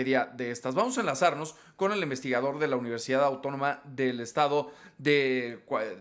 De estas. Vamos a enlazarnos con el investigador de la Universidad Autónoma del Estado de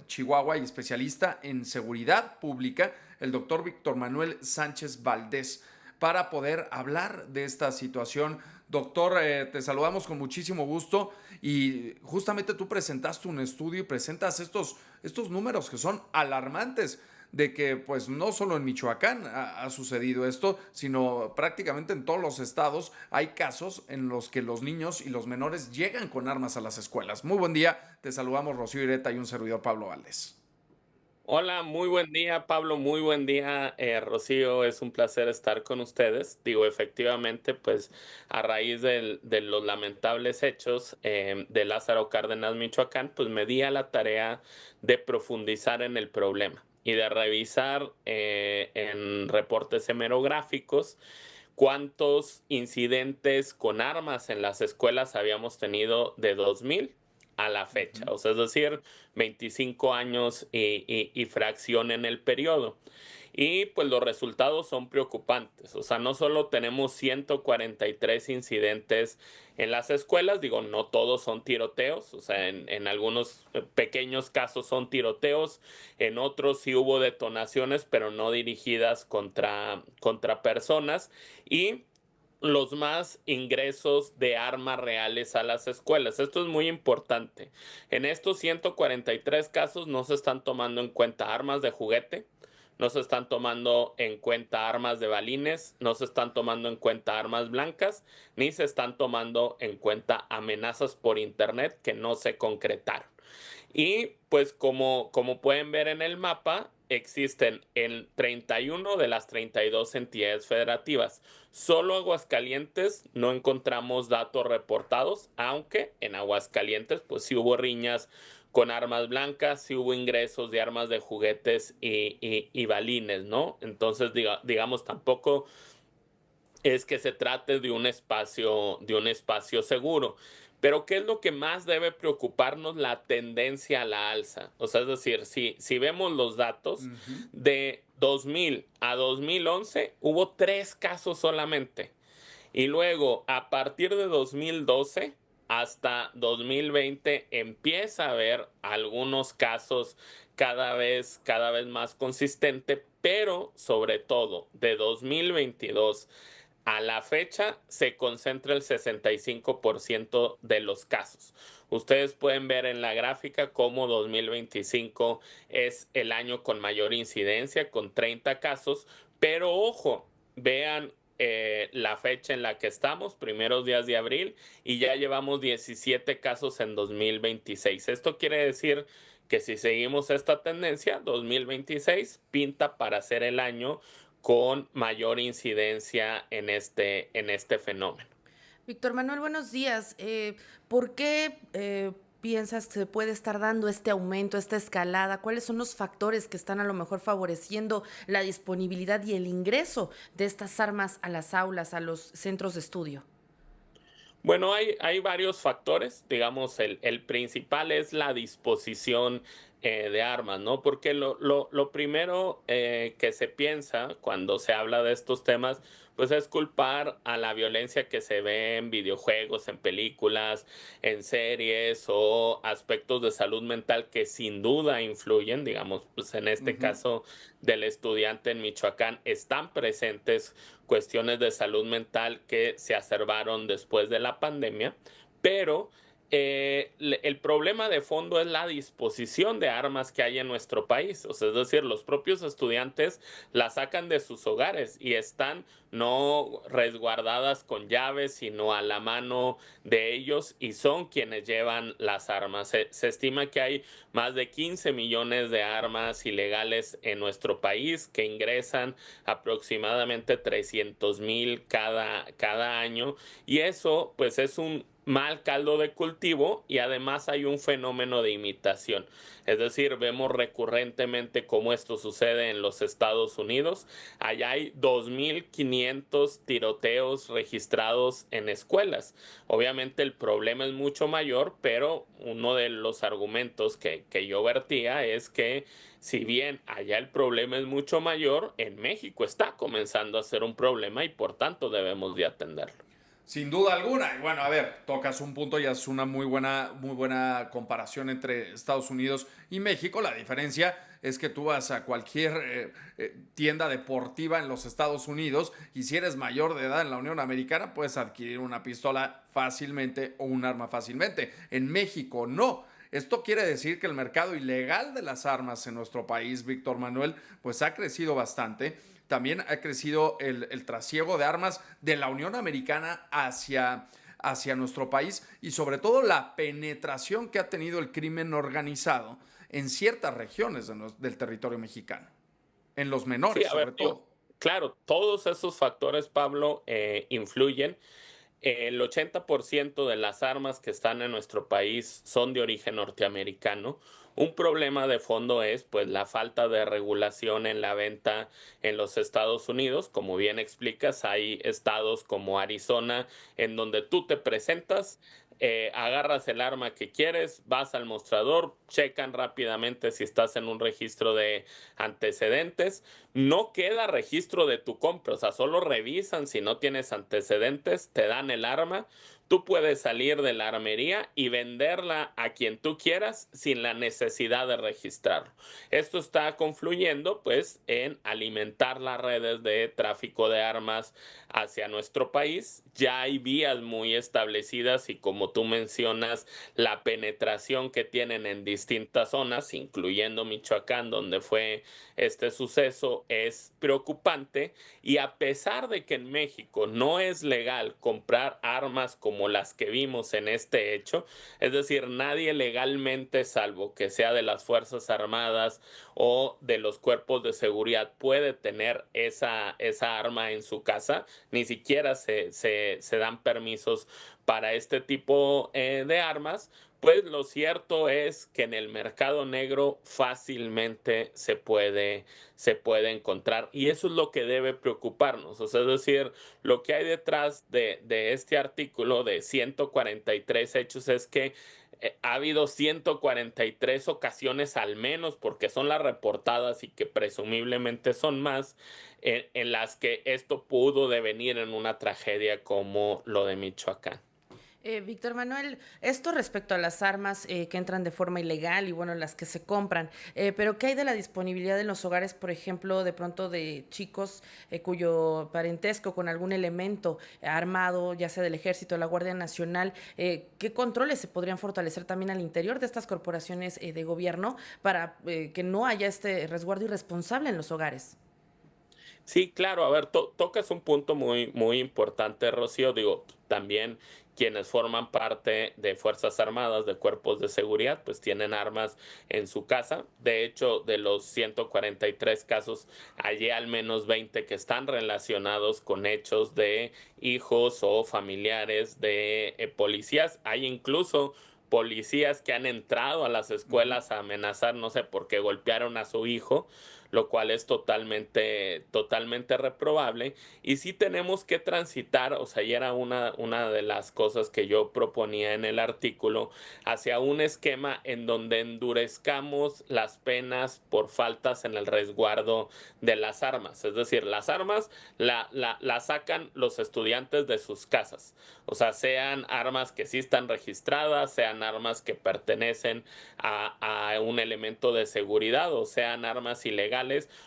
Chihuahua y especialista en seguridad pública, el doctor Víctor Manuel Sánchez Valdés, para poder hablar de esta situación. Doctor, te saludamos con muchísimo gusto y justamente tú presentaste un estudio y presentas estos números que son alarmantes de que pues no solo en Michoacán ha sucedido esto, sino prácticamente en todos los estados hay casos en los que los niños y los menores llegan con armas a las escuelas. Muy buen día, te saludamos Rocío Ireta y un servidor Pablo Valdés. Hola, muy buen día, Pablo, muy buen día, Rocío, es un placer estar con ustedes. Digo, efectivamente, pues a raíz de los lamentables hechos de Lázaro Cárdenas, Michoacán, pues me di a la tarea de profundizar en el problema y de revisar en reportes hemerográficos cuántos incidentes con armas en las escuelas habíamos tenido de 2000 a la Uh fecha, -huh. o sea, es decir, 25 años y fracción en el periodo. Y pues los resultados son preocupantes. O sea, no solo tenemos 143 incidentes en las escuelas, digo, no todos son tiroteos, o sea, en algunos pequeños casos son tiroteos, en otros sí hubo detonaciones, pero no dirigidas contra personas. Y los más ingresos de armas reales a las escuelas. Esto es muy importante. En estos 143 casos no se están tomando en cuenta armas de juguete, no se están tomando en cuenta armas de balines, no se están tomando en cuenta armas blancas, ni se están tomando en cuenta amenazas por internet que no se concretaron. Y pues como pueden ver en el mapa, existen en 31 de las 32 entidades federativas. Solo Aguascalientes no encontramos datos reportados, aunque en Aguascalientes pues sí hubo riñas con armas blancas, sí hubo ingresos de armas de juguetes y balines, ¿no? Entonces digamos tampoco es que se trate de un espacio seguro. Pero ¿qué es lo que más debe preocuparnos? La tendencia a la alza. O sea, es decir, si vemos los datos, Uh -huh. de 2000 a 2011 hubo 3 casos solamente. Y luego, a partir de 2012 hasta 2020, empieza a haber algunos casos cada vez más consistente, pero sobre todo de 2022 a la fecha se concentra el 65% de los casos. Ustedes pueden ver en la gráfica cómo 2025 es el año con mayor incidencia, con 30 casos, pero ojo, vean la fecha en la que estamos, primeros días de abril, y ya llevamos 17 casos en 2026. Esto quiere decir que si seguimos esta tendencia, 2026 pinta para ser el año con mayor incidencia en este fenómeno. Víctor Manuel, buenos días. ¿Por qué piensas que se puede estar dando este aumento, esta escalada? ¿Cuáles son los factores que están a lo mejor favoreciendo la disponibilidad y el ingreso de estas armas a las aulas, a los centros de estudio? Bueno, hay varios factores, digamos, el principal es la disposición de armas, ¿no? Porque lo primero que se piensa cuando se habla de estos temas, pues es culpar a la violencia que se ve en videojuegos, en películas, en series o aspectos de salud mental que sin duda influyen, digamos, pues en Uh este -huh. caso del estudiante en Michoacán, están presentes cuestiones de salud mental que se acervaron después de la pandemia, pero el problema de fondo es la disposición de armas que hay en nuestro país. O sea, es decir, los propios estudiantes las sacan de sus hogares y están no resguardadas con llaves, sino a la mano de ellos y son quienes llevan las armas. Se estima que hay más de 15 millones de armas ilegales en nuestro país que ingresan aproximadamente 300,000 cada año y eso pues es un mal caldo de cultivo y además hay un fenómeno de imitación. Es decir, vemos recurrentemente cómo esto sucede en los Estados Unidos. Allá hay 2.500 tiroteos registrados en escuelas. Obviamente el problema es mucho mayor, pero uno de los argumentos que yo vertía es que si bien allá el problema es mucho mayor, en México está comenzando a ser un problema y por tanto debemos de atenderlo. Sin duda alguna. Y bueno, a ver, tocas un punto y es una muy buena comparación entre Estados Unidos y México. La diferencia es que tú vas a cualquier tienda deportiva en los Estados Unidos y si eres mayor de edad en la Unión Americana puedes adquirir una pistola fácilmente o un arma fácilmente. En México no. Esto quiere decir que el mercado ilegal de las armas en nuestro país, Víctor Manuel, pues ha crecido bastante. También ha crecido el trasiego de armas de la Unión Americana hacia nuestro país y sobre todo la penetración que ha tenido el crimen organizado en ciertas regiones del territorio mexicano, en los Sí, menores a ver, sobre todo. claro, todos esos factores, Pablo, influyen. El 80% de las armas que están en nuestro país son de origen norteamericano. Un problema de fondo es pues la falta de regulación en la venta en los Estados Unidos. Como bien explicas, hay estados como Arizona en donde tú te presentas, agarras el arma que quieres, vas al mostrador, checan rápidamente si estás en un registro de antecedentes. No queda registro de tu compra, o sea, solo revisan si no tienes antecedentes, te dan el arma, tú puedes salir de la armería y venderla a quien tú quieras sin la necesidad de registrarlo. Esto está confluyendo pues en alimentar las redes de tráfico de armas hacia nuestro país. Ya hay vías muy establecidas y como tú mencionas, la penetración que tienen en distintas zonas, incluyendo Michoacán, donde fue este suceso, es preocupante. Y a pesar de que en México no es legal comprar armas como las que vimos en este hecho, es decir, nadie legalmente, salvo que sea de las Fuerzas Armadas o de los cuerpos de seguridad, puede tener esa arma en su casa. Ni siquiera se dan permisos para este tipo de armas. Pues lo cierto es que en el mercado negro fácilmente se puede encontrar y eso es lo que debe preocuparnos. O sea, es decir, lo que hay detrás de este artículo de 143 hechos es que ha habido 143 ocasiones al menos, porque son las reportadas y que presumiblemente son más, en las que esto pudo devenir en una tragedia como lo de Michoacán. Víctor Manuel, esto respecto a las armas que entran de forma ilegal y bueno, las que se compran, pero ¿qué hay de la disponibilidad en los hogares, por ejemplo, de pronto de chicos cuyo parentesco con algún elemento armado, ya sea del Ejército o la Guardia Nacional? ¿Qué controles se podrían fortalecer también al interior de estas corporaciones de gobierno para que no haya este resguardo irresponsable en los hogares? Sí, claro, a ver, tocas un punto muy, muy importante, Rocío. Digo, también quienes forman parte de Fuerzas Armadas, de cuerpos de seguridad, pues tienen armas en su casa. De hecho, de los 143 casos, hay al menos 20 que están relacionados con hechos de hijos o familiares de policías. Hay incluso policías que han entrado a las Ujú. escuelas a amenazar, no sé, porque golpearon a su hijo, lo cual es totalmente reprobable. Y sí tenemos que transitar, o sea, y era una de las cosas que yo proponía en el artículo, hacia un esquema en donde endurezcamos las penas por faltas en el resguardo de las armas. Es decir, las armas la sacan los estudiantes de sus casas. O sea, sean armas que sí están registradas, sean armas que pertenecen a un elemento de seguridad o sean armas ilegales.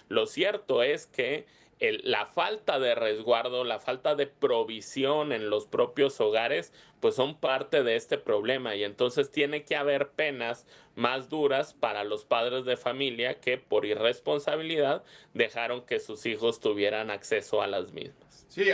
Lo cierto es que la falta de resguardo, la falta de provisión en los propios hogares, pues son parte de este problema y entonces tiene que haber penas más duras para los padres de familia que por irresponsabilidad dejaron que sus hijos tuvieran acceso a las mismas. Sí,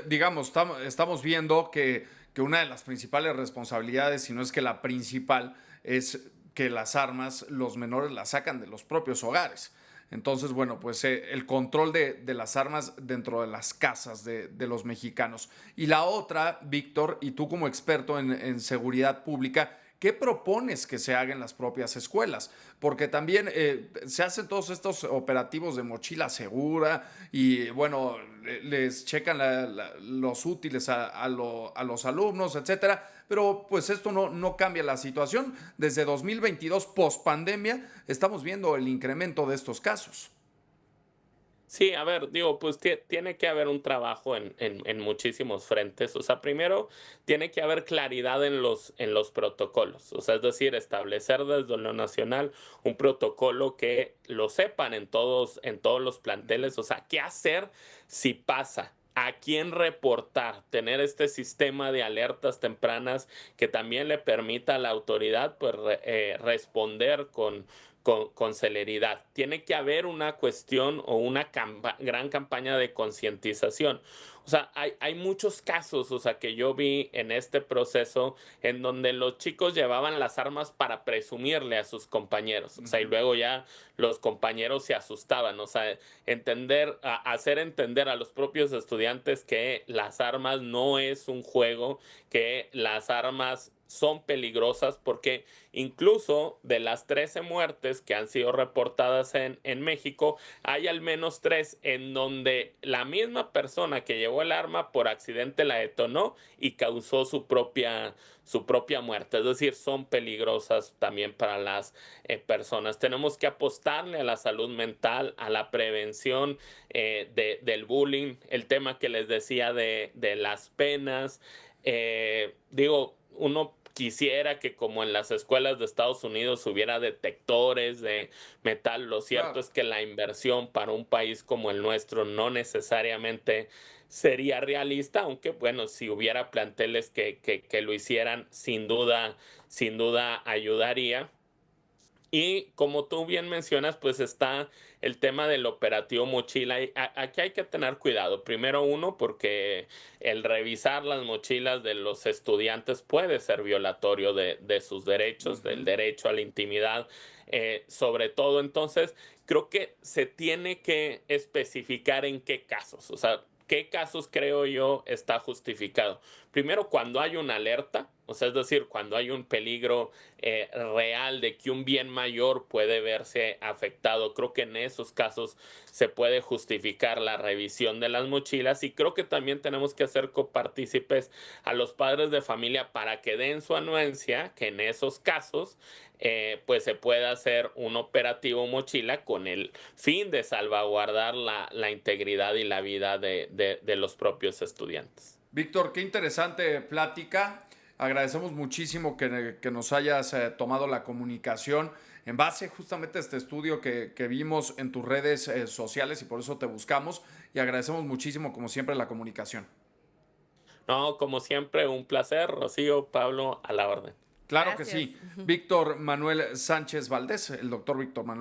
digamos, estamos viendo que una de las principales responsabilidades, si no es que la principal, es que las armas los menores las sacan de los propios hogares. Entonces, bueno, pues el control de las armas dentro de las casas de los mexicanos. Y la otra, Víctor, y tú como experto en seguridad pública, ¿qué propones que se haga en las propias escuelas? Porque también se hacen todos estos operativos de mochila segura y bueno, les checan los útiles a los alumnos, etcétera. Pero pues esto no cambia la situación. Desde 2022, post pandemia, estamos viendo el incremento de estos casos. Sí, a ver, digo, pues tiene que haber un trabajo en muchísimos frentes. O sea, primero tiene que haber claridad en los protocolos. O sea, es decir, establecer desde lo nacional un protocolo que lo sepan en todos los Ujú. planteles. O sea, qué hacer si pasa. A quién reportar, tener este sistema de alertas tempranas que también le permita a la autoridad pues, responder con celeridad. Tiene que haber una cuestión o una gran campaña de concientización. O sea, hay muchos casos, o sea, que yo vi en este proceso en donde los chicos llevaban las armas para presumirle a sus compañeros. O sea, y Ujú. luego ya los compañeros se asustaban. O sea, hacer entender a los propios estudiantes que las armas no es un juego, que las armas son peligrosas porque incluso de las 13 muertes que han sido reportadas en México, hay al menos 3 en donde la misma persona que llevó el arma por accidente la detonó y causó su propia muerte. Es decir, son peligrosas también para las personas. Tenemos que apostarle a la salud mental, a la prevención del bullying, el tema que les decía de las penas. Digo, uno quisiera que como en las escuelas de Estados Unidos hubiera detectores de metal. Lo cierto Claro. es que la inversión para un país como el nuestro no necesariamente sería realista, aunque bueno, si hubiera planteles que lo hicieran, sin duda ayudaría. Y como tú bien mencionas, pues está el tema del operativo mochila. Y aquí hay que tener cuidado. Primero uno, porque el revisar las mochilas de los estudiantes puede ser violatorio de sus derechos, del Ujú. derecho a la intimidad, sobre todo. Entonces, creo que se tiene que especificar en qué casos. O sea, qué casos creo yo está justificado. Primero, cuando hay una alerta, o sea, es decir, cuando hay un peligro real de que un bien mayor puede verse afectado. Creo que en esos casos se puede justificar la revisión de las mochilas y creo que también tenemos que hacer copartícipes a los padres de familia para que den su anuencia, que en esos casos pues se pueda hacer un operativo mochila con el fin de salvaguardar la integridad y la vida de los propios estudiantes. Víctor, qué interesante plática. Agradecemos muchísimo que nos hayas tomado la comunicación en base justamente a este estudio que vimos en tus redes sociales y por eso te buscamos. Y agradecemos muchísimo, como siempre, la comunicación. No, como siempre, un placer, Rocío, Pablo, a la orden. Claro que Gracias. sí. Víctor Manuel Sánchez Valdés, el doctor Víctor Manuel.